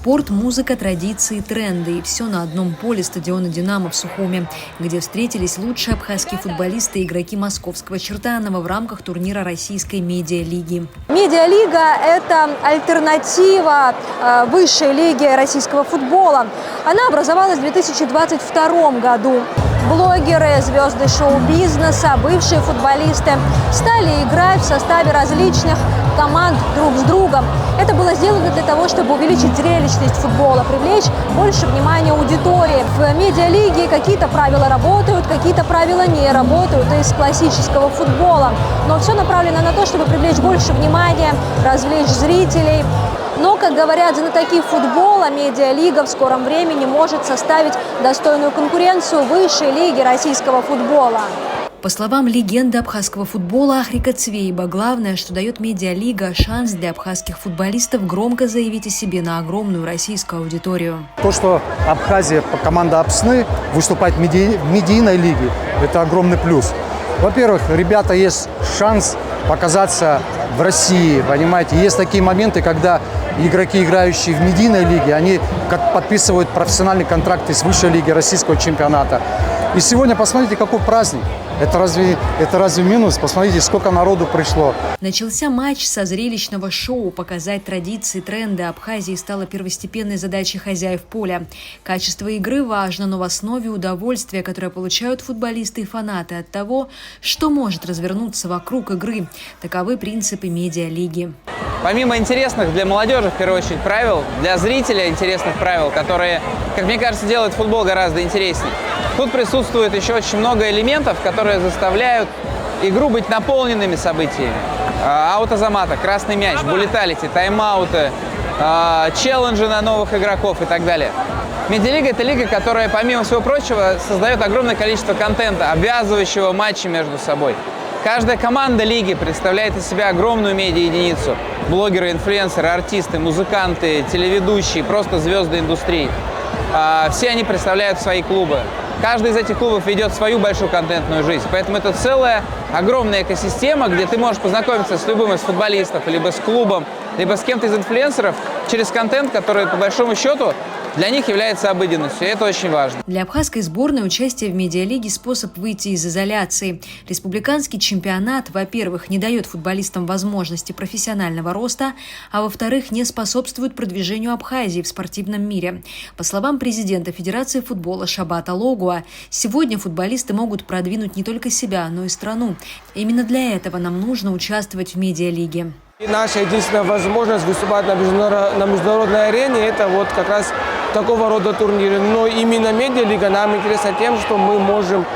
Спорт, музыка, традиции, тренды. И все на одном поле стадиона «Динамо» в Сухуме, где встретились лучшие абхазские футболисты и игроки московского Чертанова в рамках турнира Российской медиалиги. Медиалига – это альтернатива высшей лиги российского футбола. Она образовалась в 2022 году. Блогеры, звезды шоу-бизнеса, бывшие футболисты стали играть в составе различных команд друг с другом. Это было сделано для того, чтобы увеличить зрелищность футбола, привлечь больше внимания аудитории. В медиалиге какие-то правила работают, какие-то правила не работают из классического футбола. Но все направлено на то, чтобы привлечь больше внимания, развлечь зрителей. Но, как говорят знатоки футбола, медиалига в скором времени может составить достойную конкуренцию высшей лиги российского футбола. По словам легенды абхазского футбола Ахрика Цвейба, главное, что дает медиалига, шанс для абхазских футболистов громко заявить о себе на огромную российскую аудиторию. То, что Абхазия, команда Апсны, выступает в медийной лиге, это огромный плюс. Во-первых, ребята, есть шанс показаться в России, понимаете. Есть такие моменты, когда игроки, играющие в медийной лиге, они подписывают профессиональные контракты с высшей лиги российского чемпионата. И сегодня посмотрите, какой праздник. Это разве минус? Посмотрите, сколько народу пришло. Начался матч со зрелищного шоу. Показать традиции, тренды Абхазии стало первостепенной задачей хозяев поля. Качество игры важно, но в основе удовольствие, которое получают футболисты и фанаты от того, что может развернуться вокруг игры. Таковы принципы медиалиги. Помимо интересных для молодежи, в первую очередь, правил, для зрителя интересных правил, которые, как мне кажется, делают футбол гораздо интереснее, тут присутствует еще очень много элементов, которые заставляют игру быть наполненными событиями. Аутозамата, красный мяч, буллеталити, тайм-ауты, челленджи на новых игроков и так далее. Медиалига – это лига, которая, помимо всего прочего, создает огромное количество контента, обвязывающего матчи между собой. Каждая команда лиги представляет из себя огромную медиа-единицу. Блогеры, инфлюенсеры, артисты, музыканты, телеведущие, просто звезды индустрии. Все они представляют свои клубы. Каждый из этих клубов ведет свою большую контентную жизнь. Поэтому это целая огромная экосистема, где ты можешь познакомиться с любым из футболистов, либо с клубом, либо с кем-то из инфлюенсеров через контент, который, по большому счету, для них является обыденностью, и это очень важно. Для абхазской сборной участие в медиалиге – способ выйти из изоляции. Республиканский чемпионат, во-первых, не дает футболистам возможности профессионального роста, а во-вторых, не способствует продвижению Абхазии в спортивном мире. По словам президента Федерации футбола Шабата Логуа, сегодня футболисты могут продвинуть не только себя, но и страну. Именно для этого нам нужно участвовать в медиалиге. И наша единственная возможность выступать на международной арене – это вот как раз такого рода турниры. Но именно медиалига нам интересна тем, что мы можем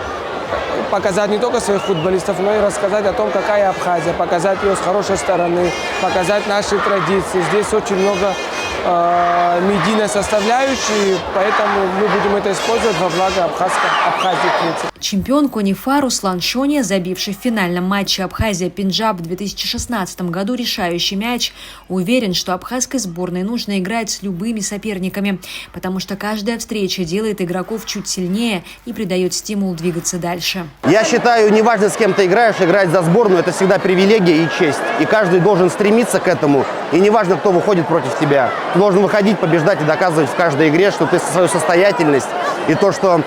показать не только своих футболистов, но и рассказать о том, какая Абхазия, показать ее с хорошей стороны, показать наши традиции. Здесь очень много медийной составляющей, поэтому мы будем это использовать во благо Абхазии. Чемпион Конифа Руслан Шоня, забивший в финальном матче Абхазия-Пенджаб в 2016 году решающий мяч, уверен, что абхазской сборной нужно играть с любыми соперниками, потому что каждая встреча делает игроков чуть сильнее и придает стимул двигаться дальше. Я считаю, неважно, с кем ты играешь, играть за сборную – это всегда привилегия и честь. И каждый должен стремиться к этому. И неважно, кто выходит против тебя. Ты должен выходить, побеждать и доказывать в каждой игре, что ты свою состоятельность и то, что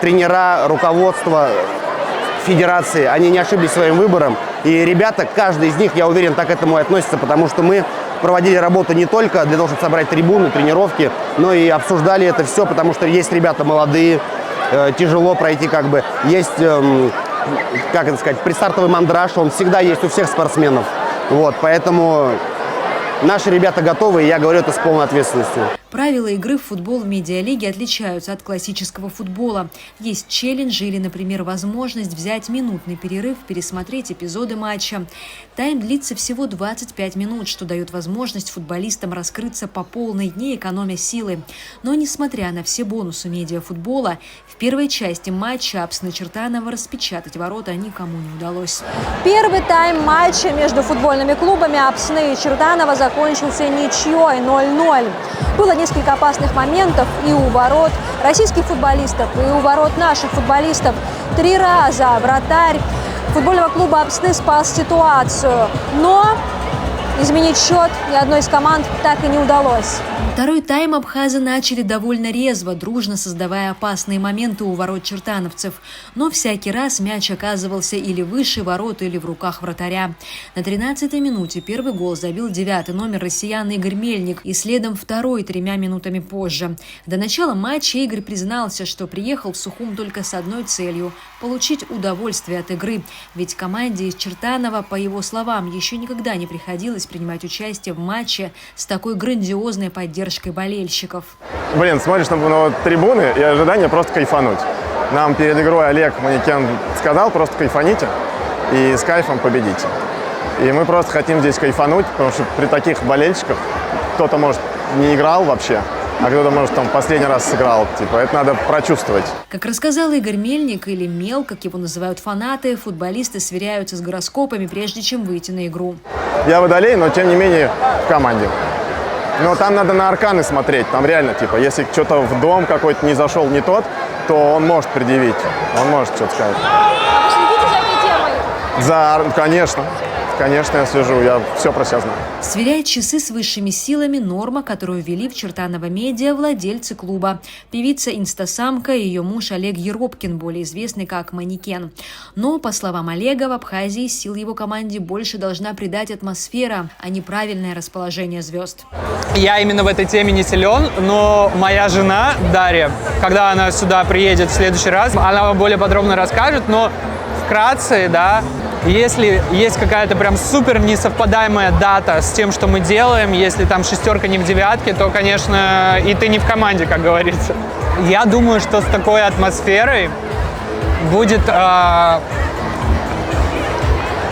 тренера, руководство федерации, они не ошиблись своим выбором. И ребята, каждый из них, я уверен, так к этому и относится, потому что мы проводили работу не только для того, чтобы собрать трибуны, тренировки, но и обсуждали это все, потому что есть ребята молодые, тяжело пройти как бы. Есть, как это сказать, предстартовый мандраж, он всегда есть у всех спортсменов. Вот, поэтому наши ребята готовы, и я говорю это с полной ответственностью. Правила игры в футбол в медиалиге отличаются от классического футбола. Есть челленджи или, например, возможность взять минутный перерыв, пересмотреть эпизоды матча. Тайм длится всего 25 минут, что дает возможность футболистам раскрыться по полной, не экономя силы. Но, несмотря на все бонусы медиафутбола, в первой части матча Апсны Чертанова распечатать ворота никому не удалось. Первый тайм матча между футбольными клубами Апсны и Чертанова закончился ничьей 0-0. Было несколько опасных моментов и у ворот российских футболистов, и у ворот наших футболистов. 3 раза вратарь футбольного клуба Апсны спас ситуацию. Но изменить счет ни одной из команд так и не удалось. Второй тайм абхазы начали довольно резво, дружно создавая опасные моменты у ворот чертановцев. Но всякий раз мяч оказывался или выше ворот, или в руках вратаря. На 13-й минуте первый гол забил 9-й номер россиян Игорь Мельник и следом второй 3 минутами позже. До начала матча Игорь признался, что приехал в Сухум только с одной целью – получить удовольствие от игры. Ведь команде из Чертанова, по его словам, еще никогда не приходилось принимать участие в матче с такой грандиозной поддержкой болельщиков. Блин, смотришь на трибуны и ожидание просто кайфануть. Нам перед игрой Олег Манекен сказал, просто кайфаните и с кайфом победите. И мы просто хотим здесь кайфануть, потому что при таких болельщиках кто-то, может, не играл вообще, а кто-то, может, там последний раз сыграл. Типа, это надо прочувствовать. Как рассказал Игорь Мельник, или Мел, как его называют фанаты, футболисты сверяются с гороскопами, прежде чем выйти на игру. Я водолей, но тем не менее в команде. Но там надо на арканы смотреть. Там реально, типа, если что-то в дом какой-то не зашел не тот, то он может предъявить. Он может что-то сказать. Вы следите за этой темой? Конечно. Конечно, я слежу, я все про себя знаю. Сверяет часы с высшими силами норма, которую ввели в Чертаново медиа владельцы клуба. Певица инстасамка и ее муж Олег Еропкин, более известный как Манекен. Но, по словам Олега, в Абхазии сил его команде больше должна придать атмосфера, а не правильное расположение звезд. Я именно в этой теме не силен, но моя жена Дарья, когда она сюда приедет в следующий раз, она вам более подробно расскажет, но вкратце, да, если есть какая-то прям супер несовпадаемая дата с тем, что мы делаем, если там шестерка не в девятке, то, конечно, и ты не в команде, как говорится. Я думаю, что с такой атмосферой будет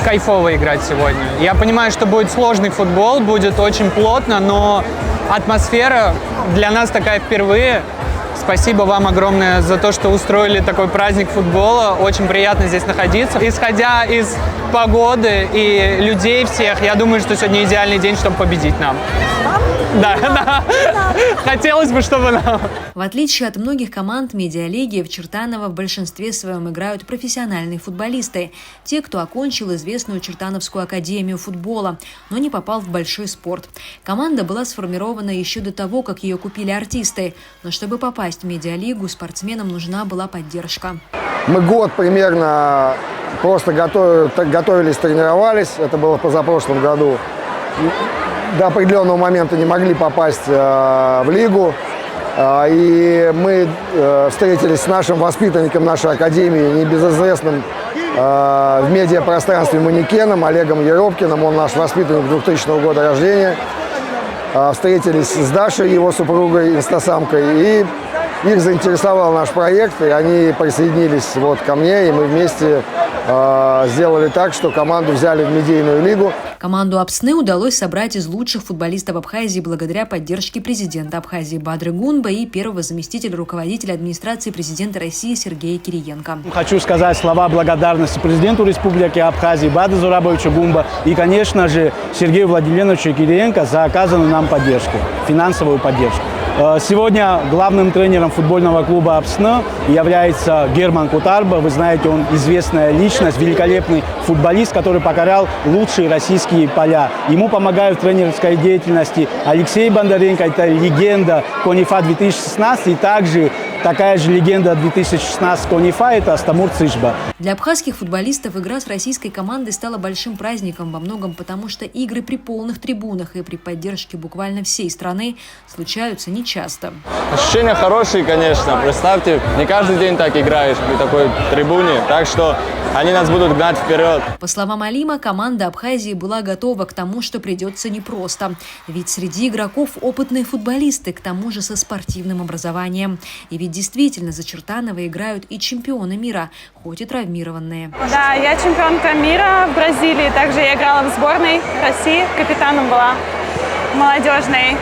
кайфово играть сегодня. Я понимаю, что будет сложный футбол, будет очень плотно, но атмосфера для нас такая впервые. Спасибо вам огромное за то, что устроили такой праздник футбола. Очень приятно здесь находиться. Исходя из погоды и людей всех, я думаю, что сегодня идеальный день, чтобы победить нам. Да. Хотелось бы, чтобы нам. В отличие от многих команд медиалиги, в Чертаново в большинстве своем играют профессиональные футболисты. Те, кто окончил известную Чертановскую академию футбола, но не попал в большой спорт. Команда была сформирована еще до того, как ее купили артисты. Но чтобы попасть в медиалигу, спортсменам нужна была поддержка. Мы год примерно просто готовились, тренировались. Это было в позапрошлом году. До определенного момента не могли попасть в лигу. И мы встретились с нашим воспитанником нашей академии, небезызвестным в медиапространстве Манекеном, Олегом Еропкиным. Он наш воспитанник 2000 года рождения. Встретились с Дашей, его супругой, инстасамкой, и их заинтересовал наш проект, и они присоединились ко мне, и мы вместе сделали так, что команду взяли в медийную лигу. Команду Апсны удалось собрать из лучших футболистов Абхазии благодаря поддержке президента Абхазии Бадры Гунба и первого заместителя руководителя администрации президента России Сергея Кириенко. Хочу сказать слова благодарности президенту Республики Абхазии Бадры Зурабовичу Гунба и, конечно же, Сергею Владимировичу Кириенко за оказанную нам поддержку, финансовую поддержку. Сегодня главным тренером футбольного клуба Апсны является Герман Кутарба. Вы знаете, он известная личность, великолепный футболист, который покорял лучшие российские поля. Ему помогают в тренерской деятельности Алексей Бондаренко, это легенда Конифа 2016, и также такая же легенда 2016 Конифа – это Астамур Цишба. Для абхазских футболистов игра с российской командой стала большим праздником, во многом потому, что игры при полных трибунах и при поддержке буквально всей страны случаются нечасто. Ощущения хорошие, конечно. Представьте, не каждый день так играешь при такой трибуне, так что они нас будут гнать вперед. По словам Алима, команда Абхазии была готова к тому, что придется непросто. Ведь среди игроков опытные футболисты, к тому же со спортивным образованием. И ведь действительно за Чертаново играют и чемпионы мира, хоть и травмированные. Да, я чемпионка мира в Бразилии. Также я играла в сборной России, капитаном была молодежной.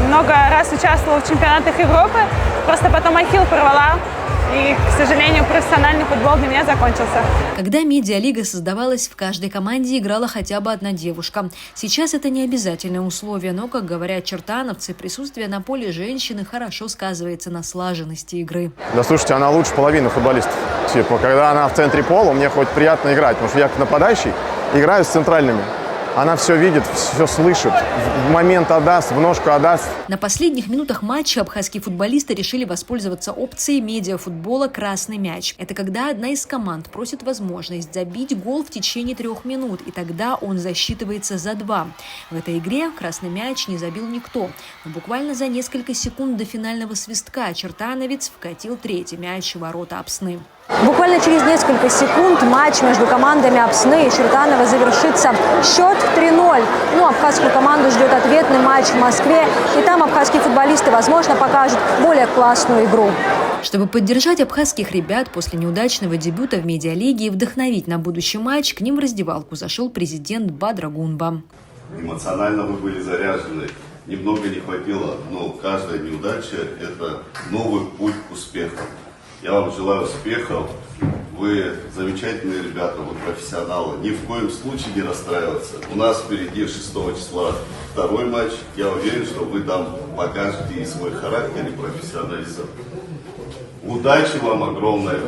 Много раз участвовала в чемпионатах Европы, просто потом ахилл порвала. И, к сожалению, профессиональный футбол для меня закончился. Когда медиалига создавалась, в каждой команде играла хотя бы одна девушка. Сейчас это не обязательное условие, но, как говорят чертановцы, присутствие на поле женщины хорошо сказывается на слаженности игры. Да слушайте, она лучше половины футболистов. Типа, когда она в центре пола, мне хоть приятно играть, потому что я как нападающий играю с центральными. она все видит, все слышит, в момент отдаст, в ножку отдаст. На последних минутах матча абхазские футболисты решили воспользоваться опцией медиафутбола «Красный мяч». Это когда одна из команд просит возможность забить гол в течение 3 минут, и тогда он засчитывается за 2. В этой игре красный мяч не забил никто. Но буквально за несколько секунд до финального свистка чертановец вкатил 3-й мяч в ворота Апсны. Буквально через несколько секунд матч между командами Апсны и Чертанова завершится. Счет 3-0. Но абхазскую команду ждет ответный матч в Москве. И там абхазские футболисты, возможно, покажут более классную игру. Чтобы поддержать абхазских ребят после неудачного дебюта в медиалиге и вдохновить на будущий матч, к ним в раздевалку зашел президент Бадра Гунба. Эмоционально мы были заряжены. Немного не хватило, но каждая неудача – это новый путь к успеху. Я вам желаю успехов. Вы замечательные ребята, вы профессионалы. Ни в коем случае не расстраиваться. У нас впереди 6 числа 2-й матч. Я уверен, что вы там покажете и свой характер, и профессионализм. Удачи вам огромное.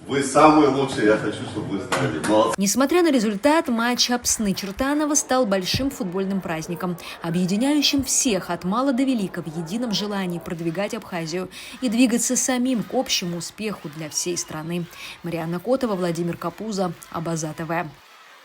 Вы самые лучшие, я хочу, чтобы вы знали. Молодцы. Несмотря на результат, матч Апсны Чертанова стал большим футбольным праздником, объединяющим всех от мала до велика в едином желании продвигать Абхазию и двигаться самим к общему успеху для всей страны. Марианна Котова, Владимир Капуза, Абаза ТВ.